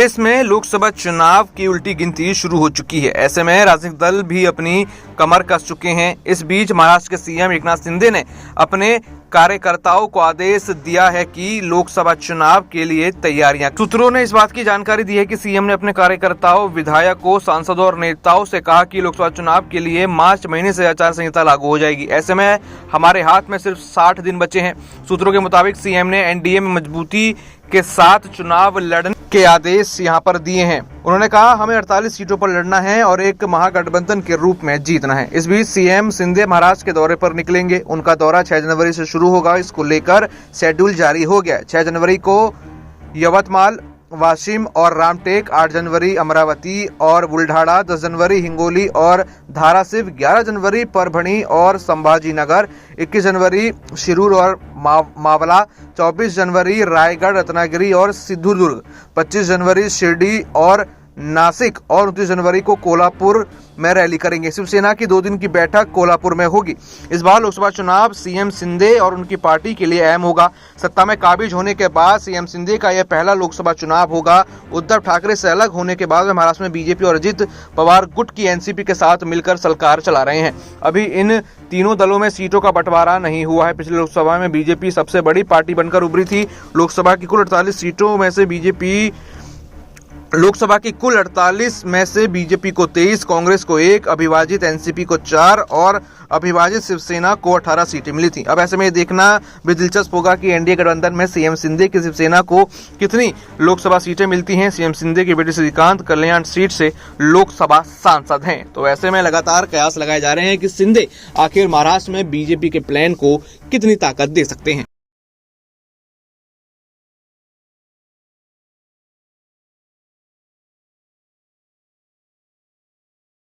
देश में लोकसभा चुनाव की उल्टी गिनती शुरू हो चुकी है। ऐसे में राजनीतिक दल भी अपनी कमर कस चुके हैं। इस बीच महाराष्ट्र के सीएम एकनाथ शिंदे ने अपने कार्यकर्ताओं को आदेश दिया है कि लोकसभा चुनाव के लिए तैयारियां। सूत्रों ने इस बात की जानकारी दी है कि सीएम ने अपने कार्यकर्ताओं, विधायकों, सांसदों और नेताओं से कहा कि लोकसभा चुनाव के लिए मार्च महीने से आचार संहिता लागू हो जाएगी। ऐसे में हमारे हाथ में सिर्फ 60 दिन बचे हैं। सूत्रों के मुताबिक सीएम ने एनडीए में मजबूती के साथ चुनाव लड़ने के आदेश यहां पर दिए हैं। उन्होंने कहा, हमें 48 सीटों पर लड़ना है और एक महागठबंधन के रूप में जीतना है। इस बीच सीएम शिंदे महाराष्ट्र के दौरे पर निकलेंगे। उनका दौरा 6 जनवरी से शुरू होगा। इसको लेकर शेड्यूल जारी हो गया। 6 जनवरी को यवतमाल, वाशिम और रामटेक, 8 जनवरी अमरावती और बुल्ढाणा, 10 जनवरी हिंगोली और धाराशिव, 11 जनवरी परभणी और संभाजीनगर, 21 जनवरी शिरूर और मावला, 24 जनवरी रायगढ़, रत्नागिरी और सिंधुदुर्ग, 25 जनवरी शिरडी और नासिक और 29 जनवरी को कोल्हापुर में रैली करेंगे। शिवसेना की 2 दिन की बैठक कोल्हापुर में होगी। इस बार लोकसभा चुनाव सीएम शिंदे और उनकी पार्टी के लिए अहम होगा। सत्ता में काबिज होने के बाद सीएम शिंदे का यह पहला लोकसभा चुनाव होगा। उद्धव ठाकरे से अलग होने के बाद महाराष्ट्र में बीजेपी और अजित पवार गुट की एनसीपी के साथ मिलकर सरकार चला रहे हैं। अभी इन तीनों दलों में सीटों का बंटवारा नहीं हुआ है। पिछली लोकसभा में बीजेपी सबसे बड़ी पार्टी बनकर उभरी थी। लोकसभा की कुल 48 सीटों में से बीजेपी को 23, कांग्रेस को 1, अविभाजित एनसीपी को 4 और अविभाजित शिवसेना को 18 सीटें मिली थी। अब ऐसे में देखना भी दिलचस्प होगा कि एनडीए गठबंधन में सीएम शिंदे की शिवसेना को कितनी लोकसभा सीटें मिलती हैं। सीएम शिंदे की बेटी श्रीकांत कल्याण सीट से लोकसभा सांसद हैं। तो ऐसे में लगातार कयास लगाए जा रहे हैं कि शिंदे आखिर महाराष्ट्र में बीजेपी के प्लान को कितनी ताकत दे सकते हैं।